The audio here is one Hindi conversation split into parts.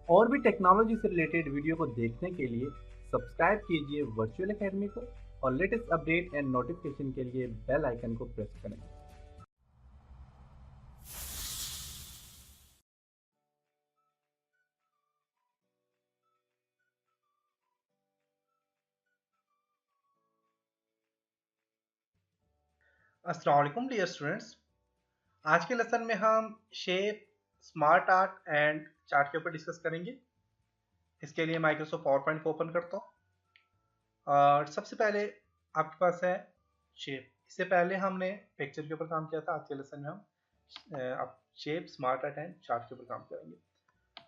और भी टेक्नोलॉजी से रिलेटेड वीडियो को देखने के लिए सब्सक्राइब कीजिए वर्चुअल एकेडमी को और लेटेस्ट अपडेट एंड नोटिफिकेशन के लिए बेल आइकन को प्रेस करें। अस्सलाम वालेकुम डियर स्टूडेंट्स। आज के लेसन में हम shape, smart art and chart के ऊपर डिस्कस करेंगे। इसके लिए माइक्रोसॉफ्ट पावर पॉइंट को ओपन करता हूँ और सबसे पहले आपके पास है शेप। इससे पहले हमने पिक्चर के ऊपर काम किया था। आज के लेसन में हम अब shape, smart art and chart के ऊपर काम करेंगे।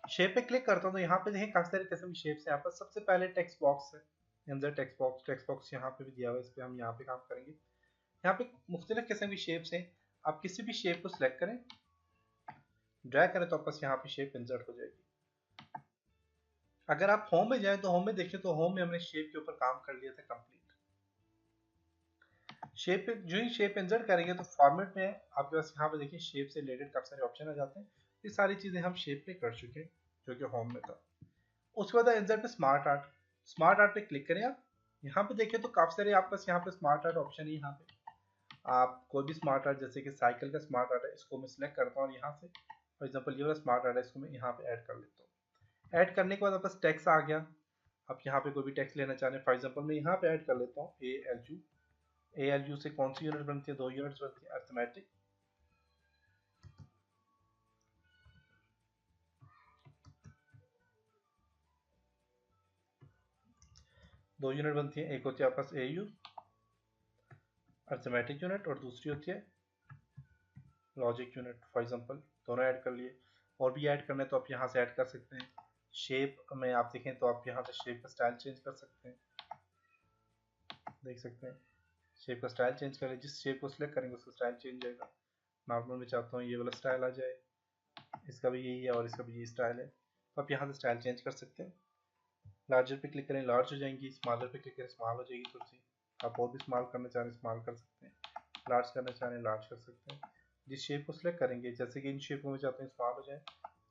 शेप पे क्लिक करता हूँ तो यहाँ पे देखें काफ़ी सारे किस्म की शेप्स हैं। यहाँ पर सबसे पहले टेक्स्ट बॉक्स है, अंदर टेक्स्ट बॉक्स यहाँ पे भी दिया हुआ है। इस पर हम यहाँ पे काम करेंगे। यहाँ पे मुख्तलिफ किस्म की शेप्स हैं। आप किसी भी शेप को सिलेक्ट करें, ड्रैग करें तो आपस यहाँ पे शेप इंसर्ट हो जाएगी। अगर आप होम में जाएं तो होम में देखें तो होम में हमने शेप के ऊपर काम कर लिया था कंप्लीट। शेप पे जो ही शेप इंसर्ट करेंगे तो फॉर्मेट में आपके पास यहाँ पे देखिए शेप से रिलेटेड काफी सारे ऑप्शन आ जाते हैं। ये सारी चीजें हम शेप पे कर चुके हैं जो कि होम में था। उसके बाद इंसर्ट पे स्मार्ट आर्ट। स्मार्ट आर्ट पे क्लिक करें। आप यहाँ पे देखें तो काफी सारे आपके पास यहाँ पे स्मार्ट आर्ट ऑप्शन है। यहाँ पे आप कोई भी स्मार्ट आर्ट, जैसे कि साइकिल का स्मार्ट आर्ट है, इसको मैं सिलेक्ट करता हूँ और यहाँ से फॉर एग्जाम्पल ये वाला स्मार्ट आर्ट है, इसको मैं यहाँ पे ऐड कर लेता हूँ। ऐड करने के बाद आपके पास टेक्स्ट आ गया। आप यहाँ पे कोई भी टेक्स्ट लेना चाह रहे हैं, फॉर एग्जाम्पल मैं यहाँ पे ऐड कर लेता हूँ ALU। ALU से कौन सी यूनिट बनती है? 2 यूनिट्स बनती है, अर्थमेटिक। दो यूनिट बनती है, एक होती है आपके पास AU अर्थमेटिक यूनिट और दूसरी होती है लॉजिक यूनिट। फॉर एग्जाम्पल दोनों ऐड कर लिए। और भी ऐड करना है तो आप यहाँ से ऐड कर सकते हैं। शेप में आप देखें तो आप यहाँ से शेप का स्टाइल चेंज कर सकते हैं। देख सकते हैं शेप का स्टाइल चेंज करें। जिस शेप को सिलेक्ट करेंगे उसका स्टाइल चेंज हो जाएगा। नॉर्मल में चाहता हूँ ये वाला स्टाइल आ जाए, इसका भी यही है और इसका भी यही स्टाइल है, तो आप यहाँ से स्टाइल चेंज कर सकते हैं। लार्जर पे क्लिक करें, लार्ज हो जाएंगी। स्मॉलर पे क्लिक करें, स्मॉल हो जाएगी थोड़ी सी। आप और भी स्मॉल करना चाह रहे हैं स्मॉल कर सकते हैं, लार्ज करना चाह रहे हैं लार्ज कर सकते हैं। जिस शेप को सिलेक्ट करेंगे, जैसे कि इन शेपों में चाहते हैं स्मॉल हो जाए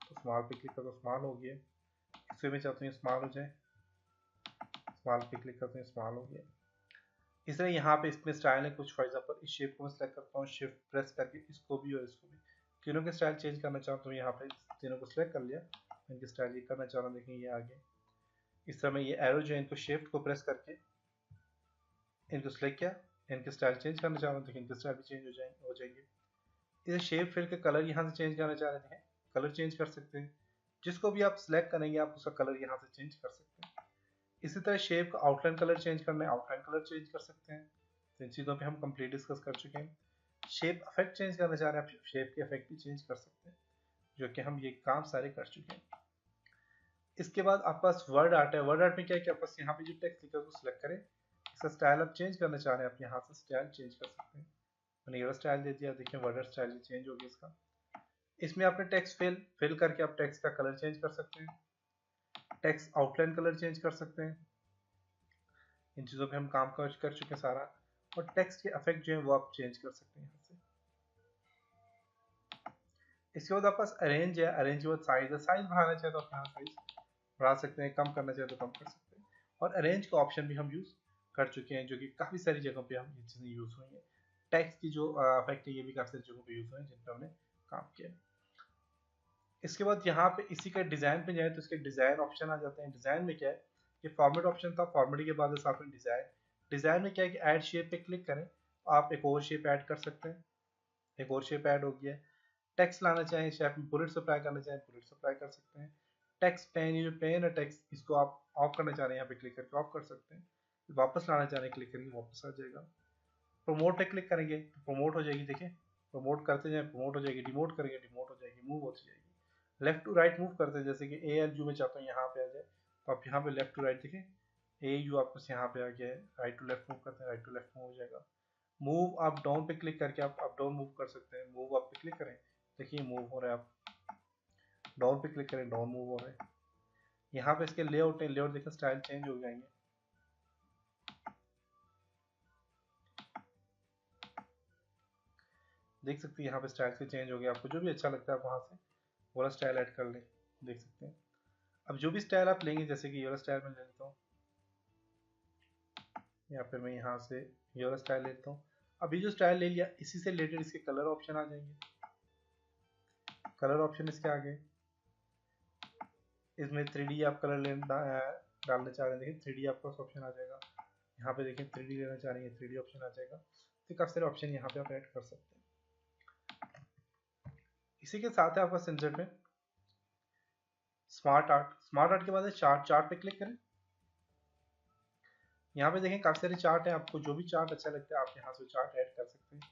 तो स्मॉल पे क्लिक करो, स्मॉल हो गया। इसमें में चाहते हैं स्मॉल हो जाए, स्मॉल पे क्लिक करते हैं, स्मॉल हो गया। इस तरह यहाँ पे इसमें स्टाइल है कुछ। फॉर एग्जाम्पल इस शेप को मैं सिलेक्ट करता हूँ, शिफ्ट प्रेस करके इसको भी और इसको भी, तीनों के स्टाइल चेंज करना चाहता हूँ। यहाँ पे तीनों को सिलेक्ट कर लिया, इनके स्टाइल ये करना चाह रहा हूँ, देखें ये आगे। इस तरह मैं ये एरो जो है इनको शिफ्ट को प्रेस करके इनको सिलेक्ट किया, इनके स्टाइल चेंज करना चाह रहा हूँ, देखिए इनके स्टाइल भी चेंज हो जाएंगे। इसे शेप फिल के कलर यहाँ से चेंज करना चाह रहे हैं, कलर चेंज कर सकते हैं। जिसको भी आप सिलेक्ट करेंगे आप उसका कलर यहाँ से चेंज कर सकते हैं। इसी तरह शेप का आउटलाइन कलर चेंज करना है, आउटलाइन कलर चेंज कर सकते हैं। तो इन चीज़ों पे हम कंप्लीट डिस्कस कर चुके हैं। शेप इफेक्ट चेंज करना चाह रहे हैं, आप शेप के इफेक्ट भी चेंज कर सकते हैं, जो कि हम ये काम सारे कर चुके हैं। इसके बाद आपके पास वर्ड आर्ट है। वर्ड आर्ट में क्या है कि आपके पास यहाँ पे जो टेक्स्ट लिखा है उसको सिलेक्ट करें। इसका स्टाइल आप चेंज करना चाह रहे हैं, आप यहाँ से स्टाइल चेंज कर सकते हैं। मैंने ये स्टाइल दे दिया, देखिए वर्ड आर्ट स्टाइल चेंज हो गया इसका। इसमें आपने टेक्स्ट फिल करके आप टेक्स्ट का कलर चेंज कर सकते हैं, टेक्स्ट आउटलाइन कलर चेंज कर सकते हैं। इन चीज़ों पे हम काम कर चुके हैं सारा। और टेक्स्ट के इफेक्ट जो है वो आप चेंज कर सकते हैं यहाँ से। इसके बाद आपके पास अरेंज है। अरेंज के बाद साइज है। साइज बढ़ाना चाहे तो आप यहाँ साइज बढ़ा सकते हैं, कम करना चाहे तो कम कर सकते हैं। और अरेंज का ऑप्शन भी हम यूज़ कर चुके हैं, जो कि काफ़ी सारी जगहों पे हम ये चीज़ें यूज़ हुई हैं। टेक्स्ट की जो इफेक्ट है ये भी काफ़ी सारी जगहों पे यूज़ हुए हैं जिन पर हमने काम किया। इसके बाद यहाँ पे इसी का डिज़ाइन पे जाए तो इसके डिज़ाइन ऑप्शन आ जाते हैं। डिज़ाइन में क्या है कि फॉर्मेट ऑप्शन था, फॉर्मेट के बाद साथ में डिज़ाइन। डिज़ाइन में क्या है कि ऐड शेप पे क्लिक करें, आप एक और शेप ऐड कर सकते हैं। एक और शेप ऐड हो गया है। टेक्स्ट लाना चाहें, शेप में बुलेट्स अप्लाई करना चाहें, बुलेट्स अप्लाई कर सकते हैं। टेक्स्ट पेन, ये जो पेन है टेक्स्ट, इसको आप ऑफ करना चाह रहे हैं, यहाँ पे क्लिक करके ऑफ कर सकते हैं। वापस लाना चाह रहे हैं, क्लिक करके वापस आ जाएगा। प्रमोट पे क्लिक करेंगे तो प्रमोट हो जाएगी, देखिए प्रमोट करते जाए प्रमोट हो जाएगी, डिमोट करेंगे डिमोट हो जाएगी, मूव होती जाएगी। लेफ्ट टू राइट मूव करते हैं, जैसे कि ALU में चाहता हूँ यहाँ पे आ जाए तो आप यहाँ पे लेफ्ट टू राइट देखें, AU आपको यहाँ पे आ गया है। राइट टू लेफ्ट मूव करते हैं, राइट टू लेफ्ट मूव हो जाएगा। मूव अप डाउन पे क्लिक करके आप अप डाउन मूव कर सकते हैं। मूव अप पे क्लिक करें, देखिए मूव हो रहा है। आप डाउन पे क्लिक करें, डाउन मूव हो रहा है। यहाँ पे इसके लेआउट है, लेआउट देखें स्टाइल चेंज हो जाएंगे। देख सकते हैं यहाँ पे स्टाइल से चेंज हो गया। आपको जो भी अच्छा लगता है आप वहाँ से पूरा स्टाइल ऐड कर लें, देख सकते हैं। अब जो भी स्टाइल आप लेंगे, जैसे कि ये वाला स्टाइल मैं ले लेता हूँ, या फिर मैं यहाँ से ये वाला स्टाइल लेता हूँ। अभी जो स्टाइल ले लिया, इसी से रिलेटेड इसके कलर ऑप्शन आ जाएंगे। कलर ऑप्शन इसके आगे, इसमें 3D आप कलर डालना चाह रहे हैं, देखिए 3D आपका ऑप्शन आ जाएगा। यहाँ पे देखिए 3D लेना चाह रहे हैं, 3D ऑप्शन आ जाएगा। तो काफ़ी सारे ऑप्शन यहाँ पे आप ऐड कर सकते हैं। इसी के साथ है आपका सेंसर में स्मार्ट आर्ट। स्मार्ट आर्ट के बाद चार्ट पे क्लिक करें। यहाँ पे देखें काफ़ी सारे चार्ट हैं, आपको जो भी चार्ट अच्छा लगता है आप यहाँ से चार्ट ऐड कर सकते हैं।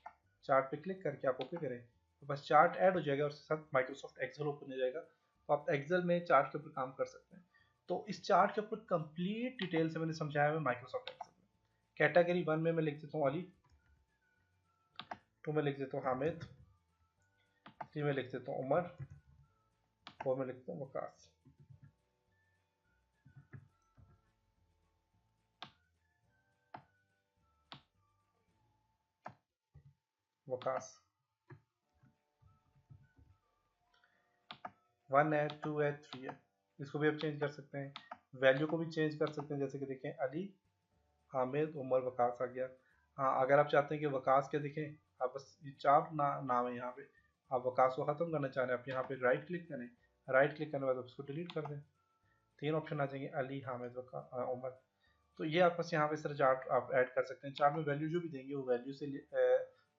चार्ट पे क्लिक करके आप ओके करें तो बस चार्ट ऐड हो जाएगा और उसके साथ माइक्रोसॉफ्ट एक्सेल ओपन हो जाएगा। तो आप एक्सेल में चार्ट के ऊपर काम कर सकते हैं। तो इस चार्ट के ऊपर कंप्लीट डिटेल से मैंने समझाया है माइक्रोसॉफ्ट एक्सेल में। कैटेगरी 1 में मैं लिख देता हूँ अली, 2 में लिख देता हूँ हामिद, 3 में लिख देता हूँ उमर, 4 में लिखता हूँ वकास। वकास 1 है, 2 है, 3 है। इसको भी आप चेंज कर सकते हैं, वैल्यू को भी चेंज कर सकते हैं। जैसे कि देखें अली, हामिद, उमर, वकास आ गया। हाँ, अगर आप चाहते हैं कि वकास के देखें, आप बस ये 4 नाम है यहाँ पे, आप वकास को ख़त्म करना चाह रहे हैं, आप यहाँ पे राइट क्लिक करें। राइट क्लिक करने के बाद उसको डिलीट कर दें। 3 ऑप्शन आ जाएंगे, अली, हामिद, उमर। तो ये आप बस यहाँ पे सर चार्ट आप ऐड कर सकते हैं। चार्ट में वैल्यू जो भी देंगे वो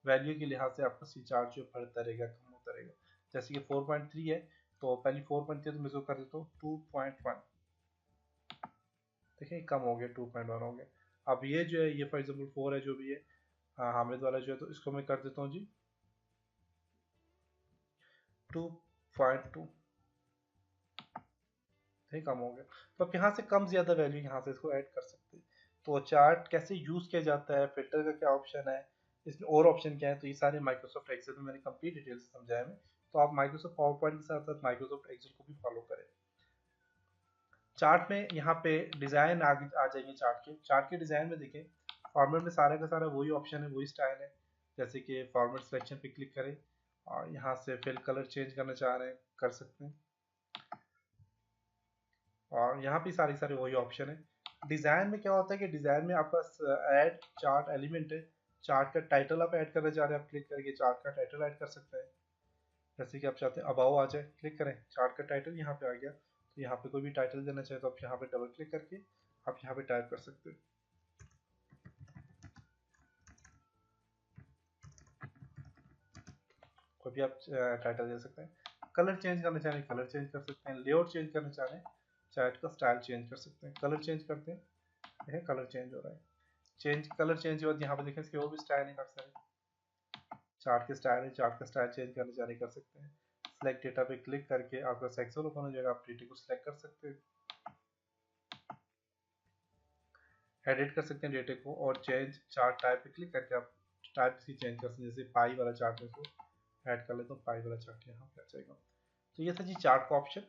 वैल्यू के लिहाज से आपका सी चार्ट जो बढ़ता रहेगा, कम होता रहेगा। जैसे कि 4.3 है तो पहले 4.3 तो मैं इसको कर देता हूँ 2.1, देखिए कम हो गया, 2.1 हो गया। अब ये जो है, ये फॉर एग्जाम्पल 4 है जो भी है, हामिद वाला जो है, तो इसको मैं कर देता हूँ जी 2.2, ठीक कम हो गया। तो आप यहाँ से कम ज़्यादा वैल्यू यहाँ से इसको ऐड कर सकते हैं। तो चार्ट कैसे यूज़ किया जाता है, फिल्टर का क्या ऑप्शन है, इसमें और ऑप्शन क्या है, तो ये सारे माइक्रोसॉफ्ट एक्सेल में मैंने कंप्लीट डिटेल से समझाया है। तो आप माइक्रोसॉफ्ट पावर पॉइंट के साथ साथ माइक्रोसॉफ्ट एक्सेल को भी फॉलो करें। चार्ट में यहाँ पे डिज़ाइन आ जाएंगे। चार्ट के डिज़ाइन में देखें, फॉर्मेट में सारा का सारा वही ऑप्शन है, वही स्टाइल है। जैसे कि फॉर्मेट सिलेक्शन पे क्लिक करें और यहाँ से फिल कलर चेंज करना चाह रहे हैं, कर सकते हैं। और यहाँ पे सारे वही ऑप्शन है। डिज़ाइन में क्या होता है कि डिज़ाइन में आपका ऐड चार्ट एलिमेंट है। चार्ट का टाइटल आप ऐड करना चाह रहे हैं, आप क्लिक करके चार्ट का टाइटल ऐड कर सकते हैं। जैसे कि आप चाहते हैं अबाउ आ जाए, क्लिक करें, चार्ट का टाइटल यहाँ पे आ गया। तो यहाँ पे कोई भी टाइटल देना चाहे तो आप यहाँ पे डबल क्लिक करके आप यहाँ पे टाइप कर सकते हैं। कोई भी आप टाइटल दे सकते हैं। कलर चेंज करना चाह रहे हैं, कलर चेंज कर सकते हैं। लेआउट चेंज करना चाह रहे हैं, चार्ट का स्टाइल चेंज कर सकते हैं। कलर चेंज करते हैं, देखें कलर चेंज हो रहा है। कलर चेंज के बाद यहाँ पे देखें इसके और भी स्टाइल है काफ़ी सारे। चार्ट के स्टाइल है, चार्ट का स्टाइल चेंज करना चाह रहे कर सकते हैं। सिलेक्ट डेटा पे क्लिक करके आपका एक्सेल ओपन हो जाएगा, आप डेटा को सिलेक्ट कर सकते हैं, एडिट कर सकते हैं डेटे को। और चेंज चार्ट टाइप पे क्लिक करके आप टाइप से चेंज कर सकते हैं। जैसे पाई वाला चार्ट में इसको ऐड कर लेते हैं, पाई वाला चार्ट यहाँ पे आ जाएगा। तो ये था जी चार्ट का ऑप्शन।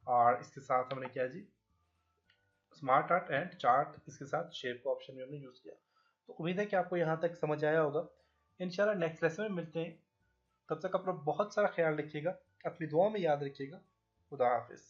और इसके साथ हमने क्या जी, स्मार्ट आर्ट एंड चार्ट, इसके साथ शेप का ऑप्शन भी हमने यूज़ किया। तो उम्मीद है कि आपको यहाँ तक समझ आया होगा। इंशाल्लाह नेक्स्ट लेसन में मिलते हैं, तब तक अपना बहुत सारा ख्याल रखिएगा, अपनी दुआ में याद रखिएगा। खुदा हाफिज़।